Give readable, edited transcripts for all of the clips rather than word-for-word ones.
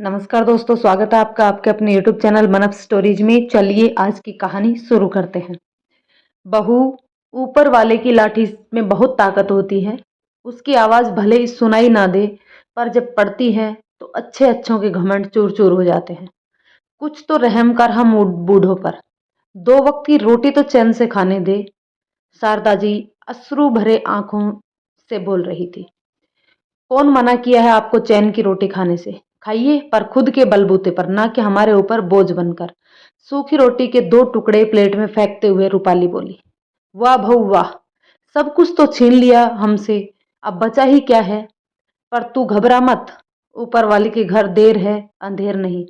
नमस्कार दोस्तों, स्वागत है आपका आपके अपने यूट्यूब चैनल मनप स्टोरीज में। चलिए आज की कहानी शुरू करते हैं। बहू, ऊपर वाले की लाठी में बहुत ताकत होती है। उसकी आवाज भले ही सुनाई ना दे, पर जब पड़ती है तो अच्छे अच्छों के घमंड चूर चूर हो जाते हैं। कुछ तो रहम कर हम बूढ़ों पर। 2 वक्त की रोटी तो चैन से खाने दे। शारदा जी अश्रु भरे आंखों से बोल रही थी। कौन मना किया है आपको चैन की रोटी खाने से? खाइए, पर खुद के बलबूते पर, ना कि हमारे ऊपर बोझ बनकर। सूखी रोटी के 2 टुकड़े प्लेट में फेंकते हुए रूपाली बोली। वाह बहू वाह, सब कुछ तो छीन लिया हमसे, अब बचा ही क्या है? पर तू घबरा मत, ऊपर वाले के घर देर है अंधेर नहीं।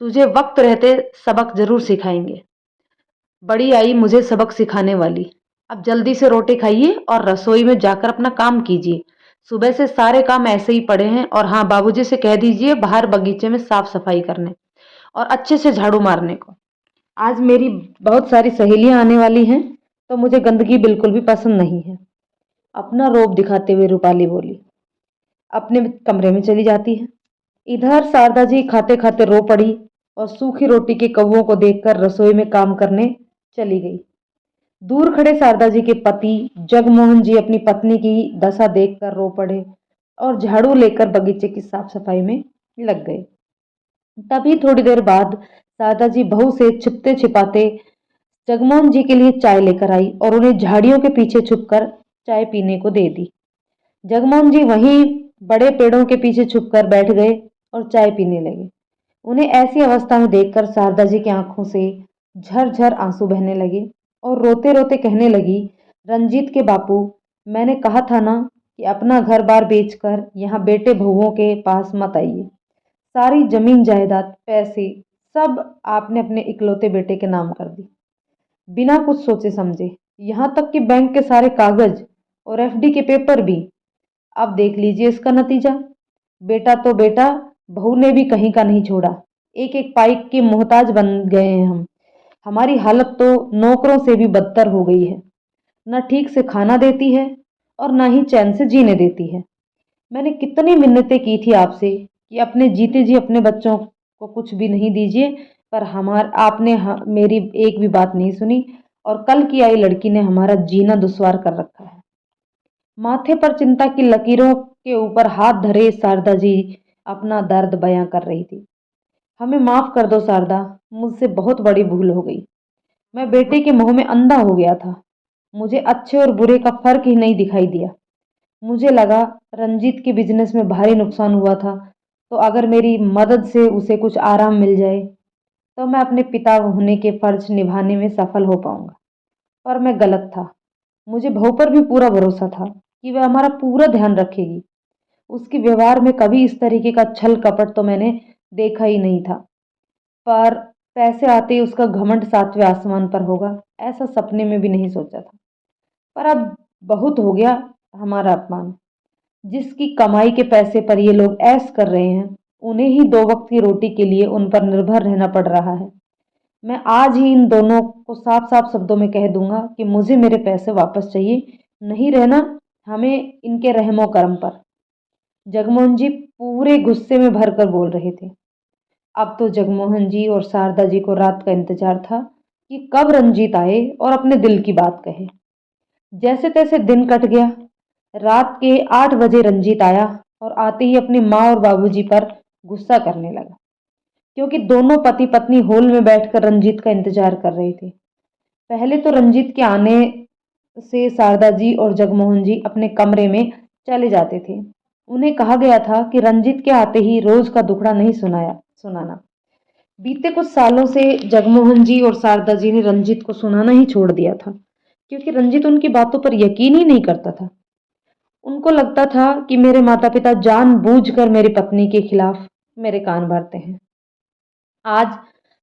तुझे वक्त रहते सबक जरूर सिखाएंगे। बड़ी आई मुझे सबक सिखाने वाली। अब जल्दी से रोटी खाइए और रसोई में जाकर अपना काम कीजिए। सुबह से सारे काम ऐसे ही पड़े हैं। और हाँ, बाबूजी से कह दीजिए बाहर बगीचे में साफ सफाई करने और अच्छे से झाड़ू मारने को। आज मेरी बहुत सारी सहेलियां आने वाली हैं, तो मुझे गंदगी बिल्कुल भी पसंद नहीं है। अपना रोब दिखाते हुए रूपाली बोली। अपने कमरे में चली जाती है। इधर शारदा जी खाते खाते रो पड़ी और सूखी रोटी के कौवों को देखकर रसोई में काम करने चली गई। दूर खड़े शारदा जी के पति जगमोहन जी अपनी पत्नी की दशा देखकर रो पड़े और झाड़ू लेकर बगीचे की साफ सफाई में लग गए। तभी थोड़ी देर बाद शारदा जी बहू से छुपते छिपाते जगमोहन जी के लिए चाय लेकर आई और उन्हें झाड़ियों के पीछे छुपकर चाय पीने को दे दी। जगमोहन जी वहीं बड़े पेड़ों के पीछे छुपकर बैठ गए और चाय पीने लगे। उन्हें ऐसी अवस्था में देखकर शारदा जी की आंखों से झरझर आंसू बहने लगे और रोते रोते कहने लगी, रंजीत के बापू, मैंने कहा था ना कि अपना घर बार बेचकर यहाँ बेटे बहुओं के पास मत आइए। सारी जमीन जायदाद पैसे सब आपने अपने इकलौते बेटे के नाम कर दी, बिना कुछ सोचे समझे। यहाँ तक कि बैंक के सारे कागज और एफडी के पेपर भी। अब देख लीजिए इसका नतीजा। बेटा तो बेटा, बहू ने भी कहीं का नहीं छोड़ा। एक एक पाई के मोहताज बन गए हैं हम। हमारी हालत तो नौकरों से भी बदतर हो गई है। न ठीक से खाना देती है और न ही चैन से जीने देती है। मैंने कितनी मिन्नतें की थी आपसे कि अपने जीते जी अपने बच्चों को कुछ भी नहीं दीजिए, पर आपने मेरी एक भी बात नहीं सुनी और कल की आई लड़की ने हमारा जीना दुश्वार कर रखा है। माथे पर चिंता की लकीरों के ऊपर हाथ धरे शारदा जी अपना दर्द बयां कर रही थी। हमें माफ कर दो शारदा, मुझसे बहुत बड़ी भूल हो गई। मैं बेटे के मोह में अंधा हो गया था। मुझे अच्छे और बुरे का फर्क ही नहीं दिखाई दिया। मुझे लगा रंजीत के बिजनेस में भारी नुकसान हुआ था, तो अगर मेरी मदद से उसे कुछ आराम मिल जाए तो मैं अपने पिता होने के फर्ज निभाने में सफल हो पाऊंगा। पर मैं गलत था। मुझे बहू पर भी पूरा भरोसा था कि वह हमारा पूरा ध्यान रखेगी। उसके व्यवहार में कभी इस तरीके का छल कपट तो मैंने देखा ही नहीं था। पर पैसे आते ही उसका घमंड 7वें आसमान पर होगा, ऐसा सपने में भी नहीं सोचा था। पर अब बहुत हो गया हमारा अपमान। जिसकी कमाई के पैसे पर ये लोग ऐश कर रहे हैं, उन्हें ही 2 वक्त की रोटी के लिए उन पर निर्भर रहना पड़ रहा है। मैं आज ही इन दोनों को साफ साफ शब्दों में कह दूंगा कि मुझे मेरे पैसे वापस चाहिए, नहीं रहना हमें इनके रहमो करम पर। जगमोहन जी पूरे गुस्से में भरकर बोल रहे थे। अब तो जगमोहन जी और शारदा जी को रात का इंतजार था कि कब रंजीत आए और अपने दिल की बात कहे। जैसे तैसे दिन कट गया। रात के 8 बजे रंजीत आया और आते ही अपनी माँ और बाबूजी पर गुस्सा करने लगा, क्योंकि दोनों पति पत्नी हॉल में बैठकर रंजीत का इंतजार कर रहे थे। पहले तो रंजीत के आने से शारदा जी और जगमोहन जी अपने कमरे में चले जाते थे। उन्हें कहा गया था कि रंजीत के आते ही रोज का दुखड़ा नहीं सुनाना। बीते कुछ सालों से जगमोहन जी और शारदा जी ने रंजीत को सुनाना ही छोड़ दिया था, क्योंकि रंजीत उनकी बातों पर यकीन ही नहीं करता था। उनको लगता था कि मेरे माता पिता जानबूझकर मेरी पत्नी के खिलाफ मेरे कान भरते हैं। आज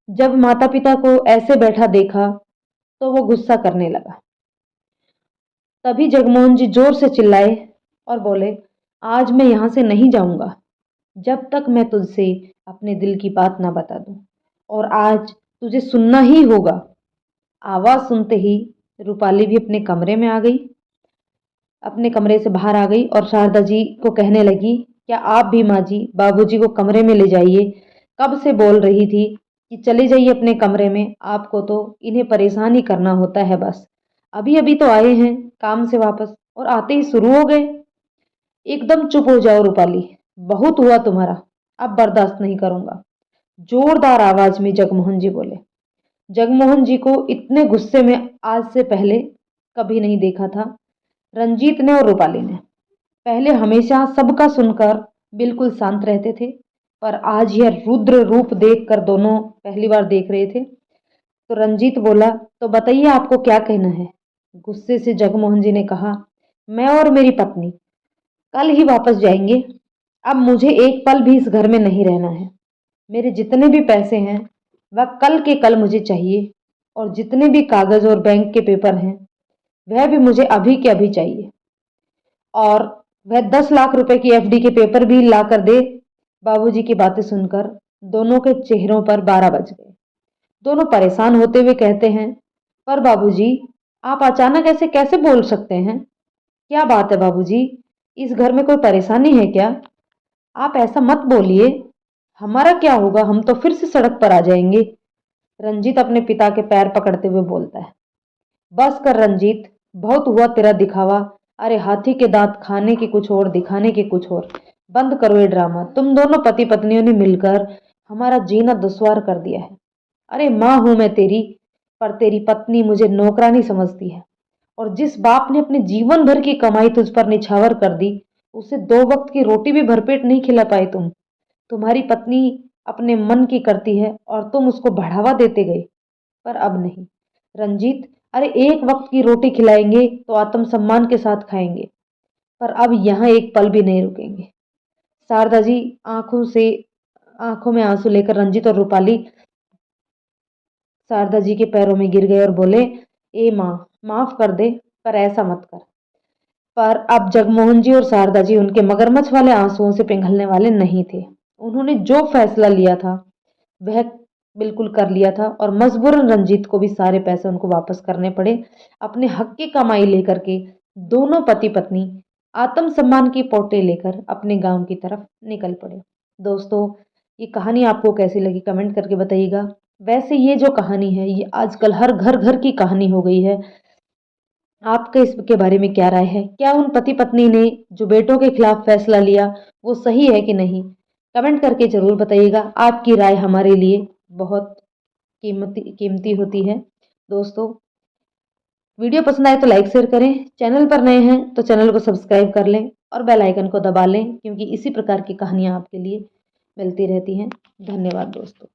जब माता पिता को ऐसे बैठा देखा तो वो गुस्सा करने लगा। तभी जगमोहन जी जोर से चिल्लाए और बोले, आज मैं यहां से नहीं जाऊंगा जब तक मैं तुझसे अपने दिल की बात ना बता दूं, और आज तुझे सुनना ही होगा। आवाज सुनते ही रूपाली भी अपने कमरे में आ गई, अपने कमरे से बाहर आ गई और शारदा जी को कहने लगी क्या आप भी माँ जी बाबूजी को कमरे में ले जाइए, कब से बोल रही थी कि चले जाइए अपने कमरे में, आपको तो इन्हें परेशान ही करना होता है बस। अभी अभी तो आए हैं काम से वापस और आते ही शुरू हो गए। एकदम चुप हो जाओ रूपाली, बहुत हुआ तुम्हारा, अब बर्दाश्त नहीं करूंगा, जोरदार आवाज में जगमोहन जी बोले। जगमोहन जी को इतने गुस्से में आज से पहले कभी नहीं देखा था। रंजीत ने और रूपाली ने पहले हमेशा सबका सुनकर बिल्कुल शांत रहते थे, पर आज यह रुद्र रूप देखकर दोनों पहली बार देख रहे थे। तो रंजीत बोला, तो बताइए आपको क्या कहना है। गुस्से से जगमोहन जी ने कहा, मैं और मेरी पत्नी कल ही वापस जाएंगे। अब मुझे एक पल भी इस घर में नहीं रहना है। मेरे जितने भी पैसे हैं वह कल के कल मुझे चाहिए, और जितने भी कागज और बैंक के पेपर हैं वह भी मुझे अभी के अभी चाहिए। और वह 10 लाख रुपए की एफडी के पेपर भी ला कर दे। बाबूजी की बातें सुनकर दोनों के चेहरों पर 12 बज गए। दोनों परेशान होते हुए कहते हैं, पर बाबूजी आप अचानक ऐसे कैसे बोल सकते हैं? क्या बात है बाबूजी, इस घर में कोई परेशानी है क्या? आप ऐसा मत बोलिए, हमारा क्या होगा, हम तो फिर से सड़क पर आ जाएंगे। रंजीत अपने पिता के पैर पकड़ते हुए बोलता है, बस कर रंजीत, बहुत हुआ तेरा दिखावा। अरे हाथी के दांत खाने के कुछ और, दिखाने के कुछ और। बंद करो ये ड्रामा, तुम दोनों पति पत्नियों ने मिलकर हमारा जीना दुश्वार कर दिया है। अरे माँ हूं मैं तेरी, पर तेरी पत्नी मुझे नौकरानी समझती है। और जिस बाप ने अपने जीवन भर की कमाई तुझ पर निछावर कर दी, उसे 2 वक्त की रोटी भी भरपेट नहीं खिला पाए तुम। तुम्हारी पत्नी अपने मन की करती है और तुम उसको बढ़ावा देते गए, पर अब नहीं। रंजीत, अरे एक वक्त की रोटी खिलाएंगे तो आत्मसम्मान के साथ खाएंगे, पर अब यहाँ एक पल भी नहीं रुकेंगे। शारदा जी आंखों में आंसू लेकर रंजीत और रूपाली शारदा जी के पैरों में गिर गए और बोले, ए माँ, माफ कर दे, पर ऐसा मत कर। पर अब जगमोहन जी और शारदा जी उनके मगरमच्छ वाले आंसुओं से पिघलने वाले नहीं थे। उन्होंने जो फैसला लिया था वह बिल्कुल कर लिया था, और मजबूरन रंजीत को भी सारे पैसे उनको वापस करने पड़े। अपने हक की कमाई लेकर के दोनों पति पत्नी आत्मसम्मान की पोटे लेकर अपने गांव की तरफ निकल पड़े। दोस्तों, ये कहानी आपको कैसी लगी कमेंट करके बताइएगा। वैसे ये जो कहानी है ये आजकल हर घर घर की कहानी हो गई है। आपका इसके बारे में क्या राय है? क्या उन पति पत्नी ने जो बेटों के खिलाफ फैसला लिया वो सही है कि नहीं? कमेंट करके जरूर बताइएगा। आपकी राय हमारे लिए बहुत कीमती कीमती होती है। दोस्तों, वीडियो पसंद आए तो लाइक शेयर करें, चैनल पर नए हैं तो चैनल को सब्सक्राइब कर लें और बेल आइकन को दबा लें, क्योंकि इसी प्रकार की कहानियाँ आपके लिए मिलती रहती हैं। धन्यवाद दोस्तों।